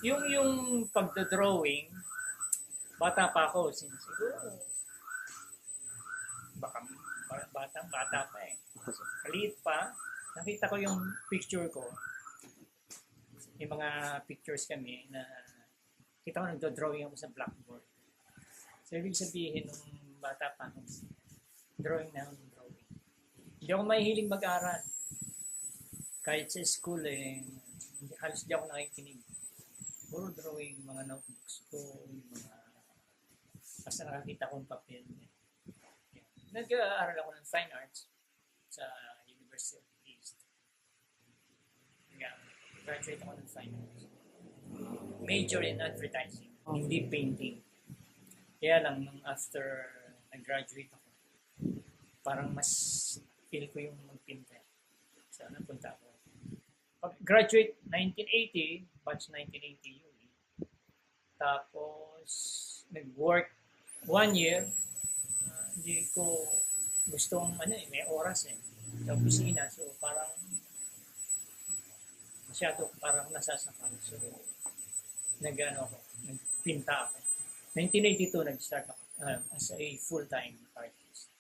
yung pagdodrawing, bata pa ako, siguro, baka bata pa eh. Maliit pa, nakita ko yung picture ko, yung mga pictures kami na kita ko nagdo-drawing ako sa blackboard. So, ibig sabihin, nung bata pa ako, drawing na akong drawing. Hindi ako mahihiling mag-aral. Kahit sa school eh, halos di ako nakikinig. Puro drawing, mga notebooks ko, yung mga basta nakakita kong papel. Nag-aaral ako ng fine arts sa University of the East. Graduate ako ng fine arts. Major in advertising, hindi painting. Kaya lang, nung after nag-graduate ako, parang mas feel ko yung magpinta. So, napunta ako. Pag-graduate 1980, batch 1980 yun. Tapos, nag-work 1 year. Hindi ko gustong, may oras eh. Sa opisina. So, parang masyado parang nasasakal. So, nagpinta ako. 1982, nag-start ako as a full-time artist.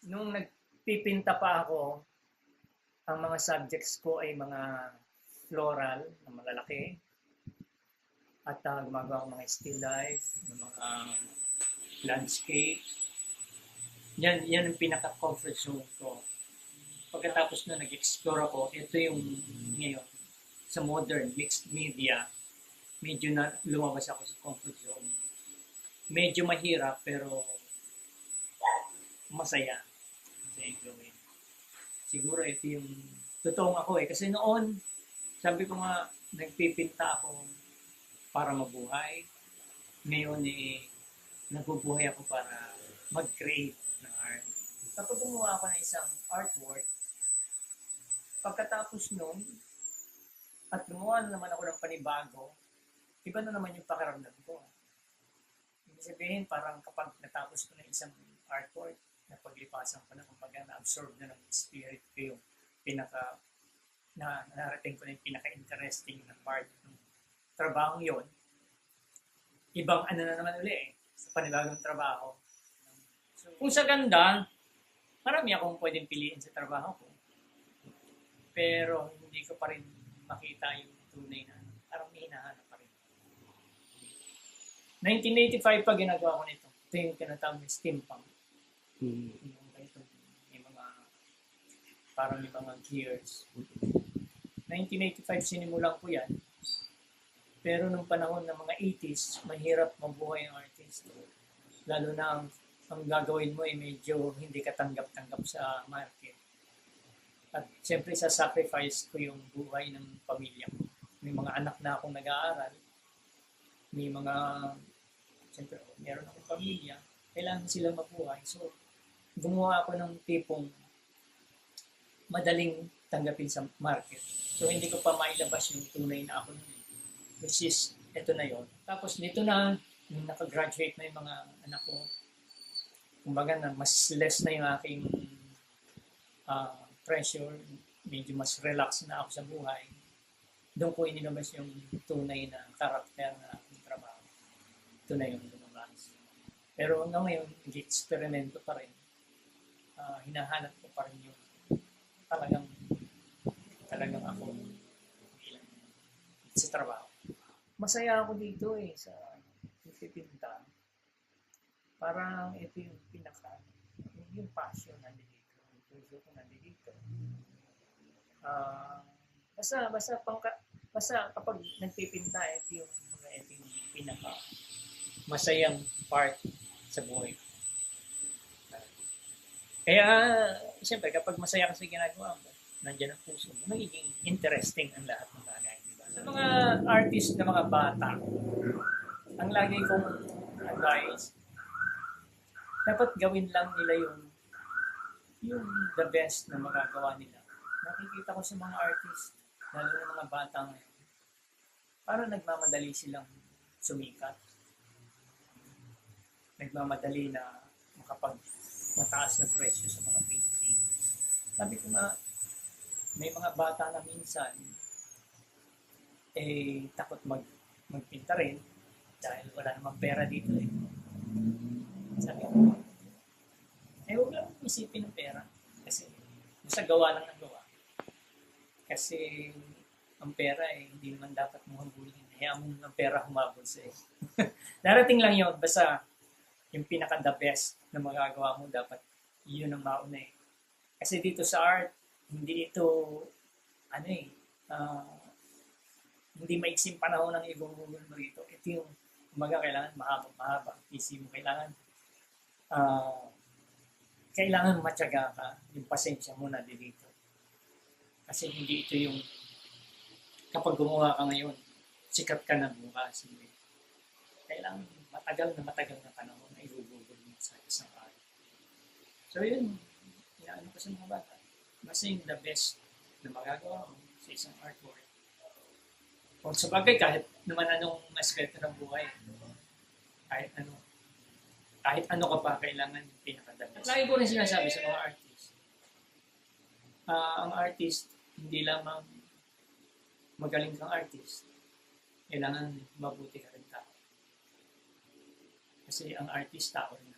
Nung nagpipinta pa ako, ang mga subjects ko ay mga floral na malalaki at gumagawa ko mga still life, mga landscape. Yan ang pinaka-comfort zone ko. Pagkatapos na nag-explore ako, ito yung ngayon, sa modern mixed media, medyo na lumabas ako sa comfort zone. Medyo mahirap pero masaya. Masaya yung gawin. Siguro ito yung totoong ako eh. Kasi noon, sabi ko nga, nagpipinta ako para mabuhay. Ngayon eh, nabubuhay ako para mag-create ng art. Kapag gumawa ako ng isang artwork, pagkatapos nun, at gumawa naman ako ng panibago, iba na naman yung pakiramdam ko. Ibig sabihin, parang kapag natapos ko ng isang artwork, na paglipasan ko na, kumbaga na-absorb na ng spirit ko yung narating ko na yung pinaka-interesting na part ng trabahong yon. Ibang na naman uli eh, sa panibagong trabaho. So, kung sa ganda, marami akong pwedeng piliin sa trabaho ko. Pero hindi ko pa rin makita yung tunay na parang may hinahanap pa rin. 1985 pa ginagawa ko nito. Ito yung tinatawag ng steampunk. Yung mga parang yung mga gears. 1985 sinimulan ko yan. Pero nung panahon ng mga 80s, mahirap mabuhay ang artist. Lalo na ang gagawin mo ay medyo hindi ka tanggap-tanggap sa market. At siyempre sa sacrifice ko yung buhay ng pamilya ko. May mga anak na akong nag-aaral. May mga, siyempre, meron akong pamilya. Kailangan sila mabuhay. So, gumawa ako ng tipong madaling tanggapin sa market. So, hindi ko pa mailabas yung tunay na ako nun. Which is, ito na yon. Tapos, dito na, yung nakagraduate na yung mga anak ko, kumbaga na mas less na yung aking pressure, medyo mas relax na ako sa buhay. Doon ko inilabas yung tunay na karakter na aking trabaho. Ito na yung lumabas. Pero hanggang ngayon, nag-eksperimento pa rin. Hinahanap ko pa rin yung talagang ako bilang sa trabaho. Masaya ako dito eh sa pagpipinta. Parang ito yung yung passion nandito. Yung puso ko nandito. Basta kapag nagpipinta, ito yung pinaka masayang part sa buhay ko. Kaya, siyempre, kapag masaya ka sa ginagawa mo, nandiyan ang puso mo, magiging interesting ang lahat ng bagay. Diba? Sa mga artist na mga bata, ang lagi kong advice, dapat gawin lang nila yung the best na magagawa nila. Nakikita ko sa mga artist, lalo na mga bata ngayon, parang nagmamadali silang sumikat. Nagmamadali na mataas na presyo sa mga painting. Sabi ko nga, may mga bata na minsan, takot magpinta rin dahil wala namang pera dito eh. Sabi ko, huwag lang isipin ng pera kasi sa gawa lang ng gawa. Kasi ang pera hindi naman dapat mo habulin. Hayaan mo ng pera humabol sa'yo. Darating lang yun, basta yung pinaka-the best na magagawa mo, dapat yun ang mauna eh. Kasi dito sa art, hindi ito, hindi maiksing panahon ang ibumubol mo rito. Ito yung, kailangan mahaba. PC mo kailangan matyaga ka, yung pasensya mo na dito. Kasi hindi ito yung, kapag gumawa ka ngayon, sikat ka na bukas. Hindi. Kailangan matagal na panahon na ibububol mo sa isang art. So yun, inaano ko sa mga bata. Basta yung the best na magagawa mo sa isang artwork. Kung sa bagay, kahit naman anong aspekto ng buhay, kahit ano ka pa, kailangan yung pinaka-the best. Lagi ko rin sinasabi sa mga artist, ang artist, hindi lamang magaling kang artist, kailangan mabuti ka rin tao. Kasi ang artist, tao rin.